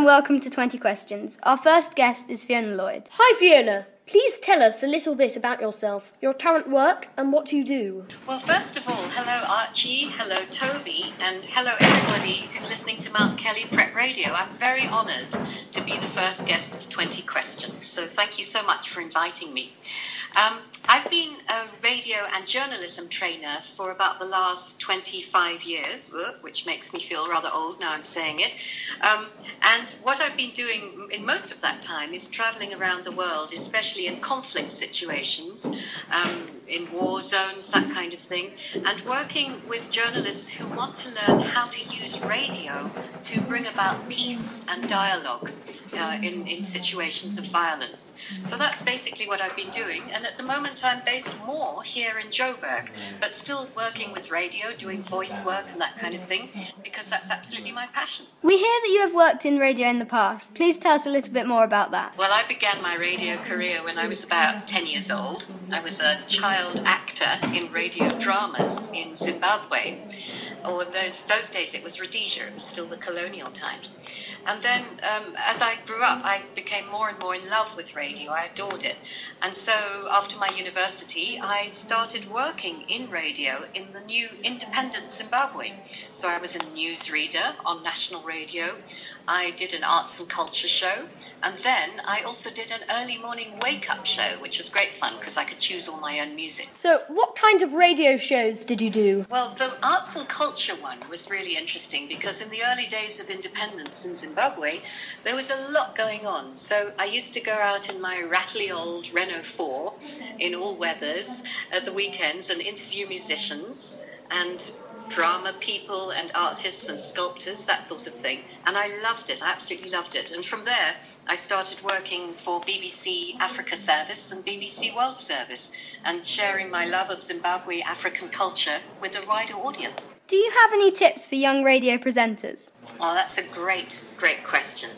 and welcome to 20 Questions. Our first guest is Fiona Lloyd. Hi Fiona, please tell us a little bit about yourself, your current work and what you do. Well, first of all, hello Archie, hello Toby, and hello everybody who's listening to Mount Kelly Prep Radio. I'm very honoured to be the first guest of 20 Questions, so thank you so much for inviting me. I've been a radio and journalism trainer for about the last 25 years, which makes me feel rather old now I'm saying it. And what I've been doing in most of that time is travelling around the world, especially in conflict situations, in war zones, that kind of thing, and working with journalists who want to learn how to use radio to bring about peace and dialogue in situations of violence. So that's basically what I've been doing, and at the moment I'm based more here in Joburg, but still working with radio, doing voice work and that kind of thing, because that's absolutely my passion. We hear that you have worked in radio in the past. Please tell us a little bit more about that. Well, I began my radio career when I was about 10 years old. I was a child actor in radio dramas in Zimbabwe. Or those days it was Rhodesia, it was still the colonial times. And then as I grew up, I became more and more in love with radio. I adored it. And so after my university, I started working in radio in the new independent Zimbabwe. So I was a newsreader on national radio. I did an arts and culture show. And then I also did an early morning wake-up show, which was great fun because I could choose all my own music. So what kind of radio shows did you do? Well, the arts and culture one was really interesting because in the early days of independence in Zimbabwe, there was a lot going on. So I used to go out in my rattly old Renault 4 in all weathers at the weekends and interview musicians and drama people and artists and sculptors, that sort of thing. And I loved it. I absolutely loved it. And from there, I started working for BBC Africa Service and BBC World Service and sharing my love of Zimbabwe African culture with a wider audience. Do you have any tips for young radio presenters? Oh, that's a great question.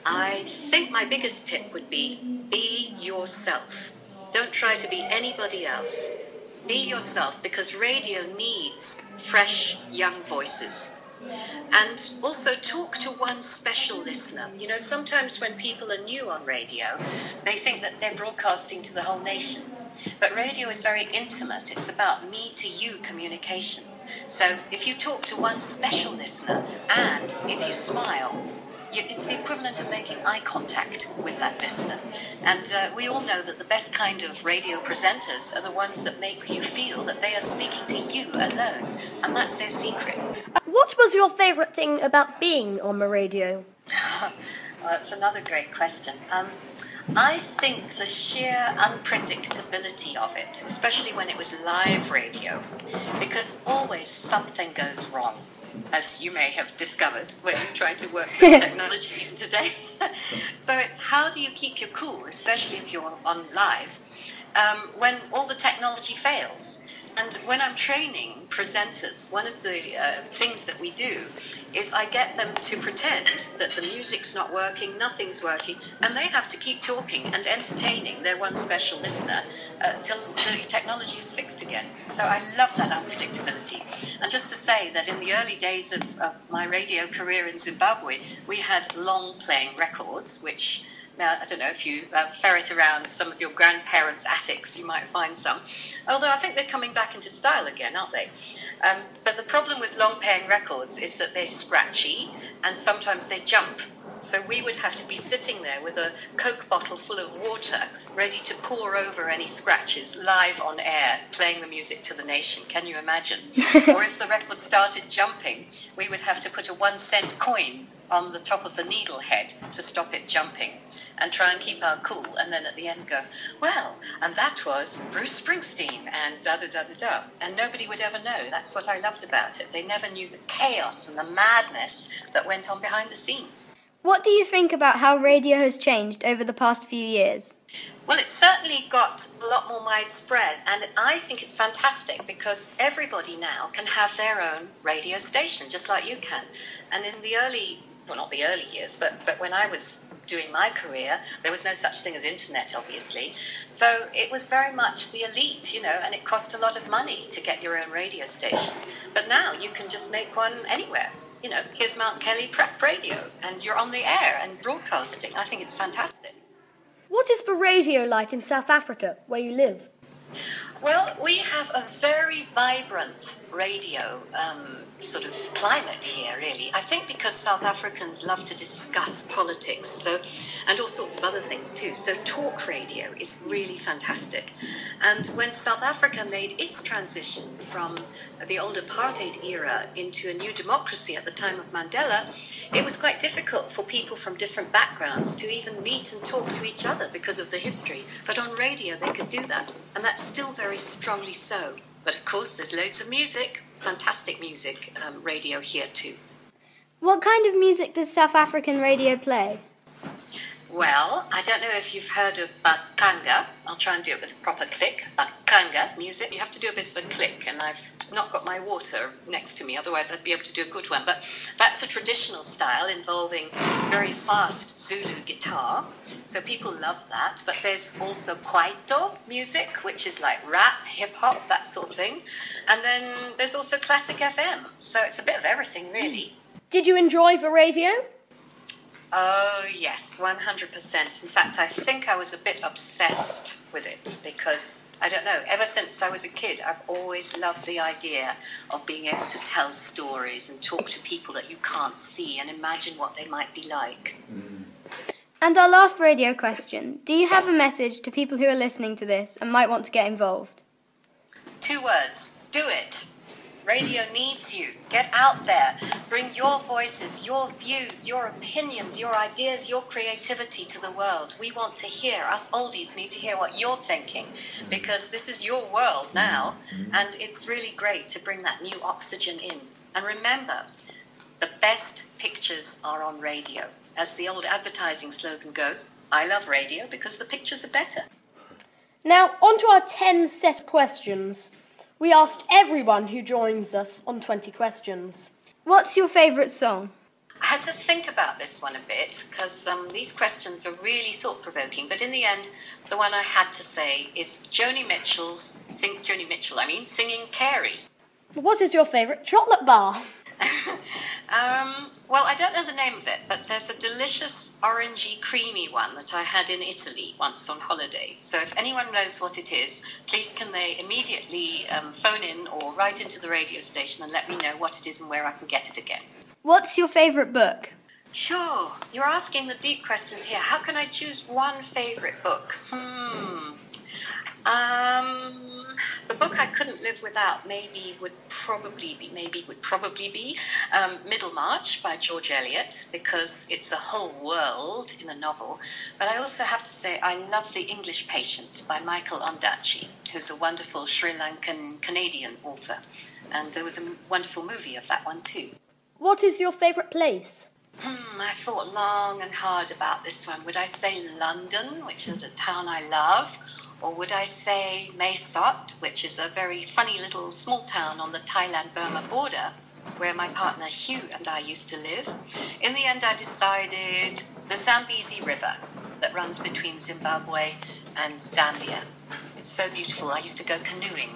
I think my biggest tip would be yourself. Don't try to be anybody else. Be yourself, because radio needs fresh, young voices. And also talk to one special listener. You know, sometimes when people are new on radio, they think that they're broadcasting to the whole nation. But radio is very intimate. It's about me-to-you communication. So if you talk to one special listener and if you smile, it's the equivalent of making eye contact with that listener. And we all know that the best kind of radio presenters are the ones that make you feel that they are speaking to you alone. And that's their secret. What was your favourite thing about being on the radio? Well, that's another great question. I think the sheer unpredictability of it, especially when it was live radio, because always something goes wrong, as you may have discovered when you're trying to work with technology even today. So it's how do you keep your cool, especially if you're on live, when all the technology fails. And when I'm training presenters, one of the things that we do is I get them to pretend that the music's not working, nothing's working, and they have to keep talking and entertaining their one special listener till the technology is fixed again. So I love that unpredictability. And just to say that in the early days of my radio career in Zimbabwe, we had long playing records, which now, I don't know if you ferret around some of your grandparents' attics, you might find some. Although I think they're coming back into style again, aren't they? But the problem with long-playing records is that they're scratchy and sometimes they jump. So we would have to be sitting there with a Coke bottle full of water, ready to pour over any scratches, live on air, playing the music to the nation. Can you imagine? Or if the record started jumping, we would have to put a 1-cent coin on the top of the needle head to stop it jumping and try and keep our cool, and then at the end go, well, and that was Bruce Springsteen and da-da-da-da-da. And nobody would ever know. That's what I loved about it. They never knew the chaos and the madness that went on behind the scenes. What do you think about how radio has changed over the past few years? Well, it's certainly got a lot more widespread, and I think it's fantastic because everybody now can have their own radio station, just like you can. And in the early, well, not the early years, but when I was doing my career, there was no such thing as internet, obviously. So it was very much the elite, you know, and it cost a lot of money to get your own radio station. But now you can just make one anywhere. here's Mount Kelly Prep Radio, and you're on the air and broadcasting. I think it's fantastic. What is the radio like in South Africa, where you live? Well, we have a very vibrant radio sort of climate here, really. I think because South Africans love to discuss politics, and all sorts of other things too. So talk radio is really fantastic. And when South Africa made its transition from the old apartheid era into a new democracy at the time of Mandela, it was quite difficult for people from different backgrounds to even meet and talk to each other because of the history. But on radio, they could do that. And that's still very strongly so. But of course, there's loads of music, fantastic music, radio here too. What kind of music does South African radio play? Well, I don't know if you've heard of Bakanga. I'll try and do it with a proper click. Bakanga music. You have to do a bit of a click, and I've not got my water next to me, otherwise I'd be able to do a good one. But that's a traditional style involving very fast Zulu guitar, so people love that. But there's also Kwaito music, which is like rap, hip-hop, that sort of thing. And then there's also classic FM, so it's a bit of everything, really. Did you enjoy the radio? Oh, yes, 100%. In fact, I think I was a bit obsessed with it because, I don't know, ever since I was a kid, I've always loved the idea of being able to tell stories and talk to people that you can't see and imagine what they might be like. And our last radio question. Do you have a message to people who are listening to this and might want to get involved? 2 words. Do it. Radio needs you. Get out there. Bring your voices, your views, your opinions, your ideas, your creativity to the world. We want to hear. Us oldies need to hear what you're thinking because this is your world now, and it's really great to bring that new oxygen in. And remember, the best pictures are on radio. As the old advertising slogan goes, I love radio because the pictures are better. Now, on to our 10 set questions. We asked everyone who joins us on 20 questions. What's your favourite song? I had to think about this one a bit because these questions are really thought-provoking. But in the end, the one I had to say is singing Carey. What is your favourite chocolate bar? Well, I don't know the name of it, but there's a delicious orangey creamy one that I had in Italy once on holiday. So if anyone knows what it is, please can they immediately phone in or write into the radio station and let me know what it is and where I can get it again. What's your favourite book? Sure, you're asking the deep questions here. How can I choose one favourite book? The book I couldn't live without would probably be Middlemarch by George Eliot, because it's a whole world in a novel. But I also have to say I love The English Patient by Michael Ondaatje, who's a wonderful Sri Lankan Canadian author. And there was a wonderful movie of that one too. What is your favourite place? I thought long and hard about this one. Would I say London, which is a town I love? Or would I say Mae Sot, which is a very funny little small town on the Thailand-Burma border, where my partner Hugh and I used to live? In the end, I decided the Zambezi River that runs between Zimbabwe and Zambia. It's so beautiful. I used to go canoeing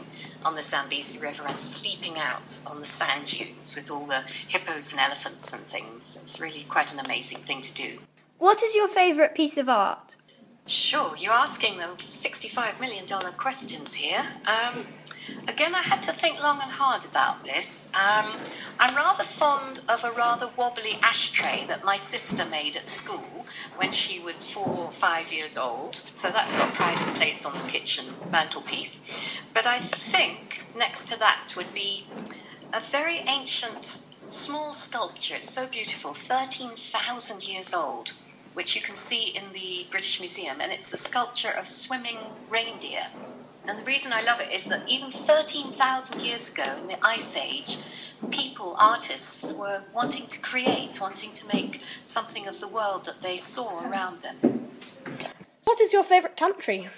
on the Zambezi River and sleeping out on the sand dunes with all the hippos and elephants and things. It's really quite an amazing thing to do. What is your favourite piece of art? Sure, you're asking the $65 million questions here. Again, I had to think long and hard about this. I'm rather fond of a rather wobbly ashtray that my sister made at school when she was 4 or 5 years old. So that's got pride of place on the kitchen mantelpiece. But I think next to that would be a very ancient, small sculpture. It's so beautiful, 13,000 years old, which you can see in the British Museum, and it's a sculpture of swimming reindeer. And the reason I love it is that even 13,000 years ago, in the Ice Age, artists were wanting to create, wanting to make something of the world that they saw around them. What is your favourite country?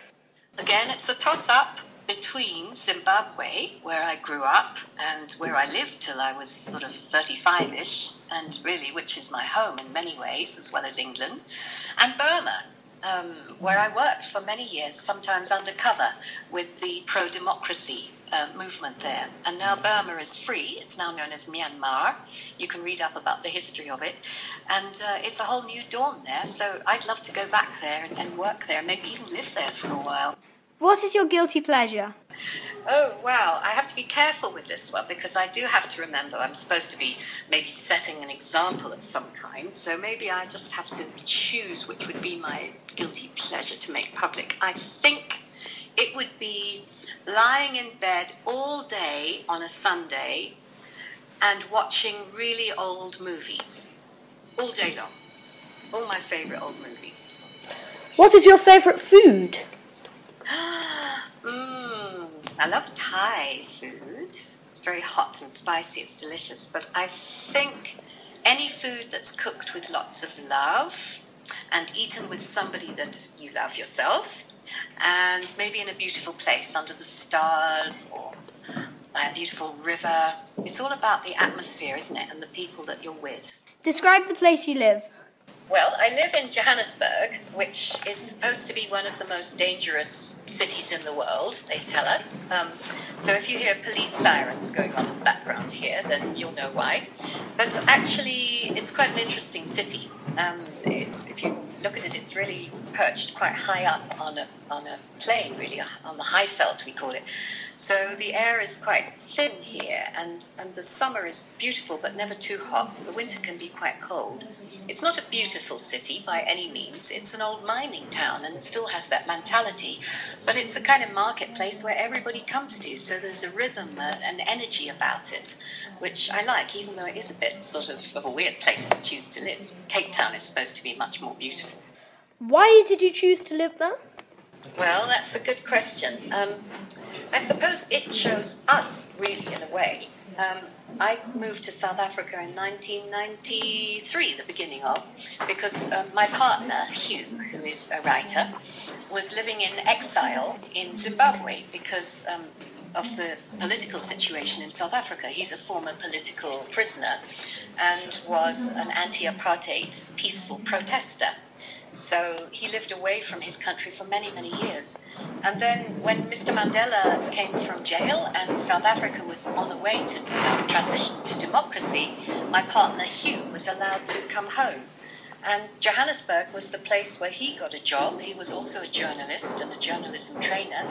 Again, it's a toss-up between Zimbabwe, where I grew up, and where I lived till I was sort of 35-ish, and really, which is my home in many ways, as well as England, and Burma, where I worked for many years, sometimes undercover, with the pro-democracy movement there. And now Burma is free. It's now known as Myanmar. You can read up about the history of it. And it's a whole new dawn there. So I'd love to go back there and work there, maybe even live there for a while. What is your guilty pleasure? Oh, wow. I have to be careful with this one because I do have to remember I'm supposed to be maybe setting an example of some kind. So maybe I just have to choose which would be my guilty pleasure to make public. I think it would be lying in bed all day on a Sunday and watching really old movies all day long. All my favourite old movies. What is your favourite food? I love Thai food. It's very hot and spicy. It's delicious. But I think any food that's cooked with lots of love and eaten with somebody that you love yourself, and maybe in a beautiful place under the stars or by a beautiful river. It's all about the atmosphere, isn't it, and the people that you're with. Describe the place you live. Well, I live in Johannesburg, which is supposed to be one of the most dangerous cities in the world, they tell us. So if you hear police sirens going on in the background here, then you'll know why. But actually, it's quite an interesting city. If you look at it, it's really perched quite high up on a plain, really, on the high veld, we call it. So the air is quite thin here, and the summer is beautiful, but never too hot. The winter can be quite cold. It's not a beautiful city by any means. It's an old mining town, and it still has that mentality. But it's a kind of marketplace where everybody comes to, so there's a rhythm and energy about it, which I like, even though it is a bit sort of a weird place to choose to live. Cape Town is supposed to be much more beautiful. Why did you choose to live there? Well, that's a good question. I suppose it chose us, really, in a way. I moved to South Africa in 1993, the beginning of, because my partner, Hugh, who is a writer, was living in exile in Zimbabwe because of the political situation in South Africa. He's a former political prisoner and was an anti-apartheid peaceful protester. So he lived away from his country for many, many years. And then when Mr. Mandela came from jail and South Africa was on the way to transition to democracy, my partner Hugh was allowed to come home. And Johannesburg was the place where he got a job. He was also a journalist and a journalism trainer.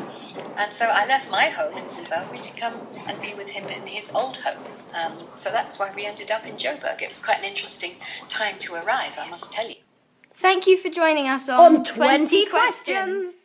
And so I left my home in Zimbabwe to come and be with him in his old home. So that's why we ended up in Joburg. It was quite an interesting time to arrive, I must tell you. Thank you for joining us on 20 Questions.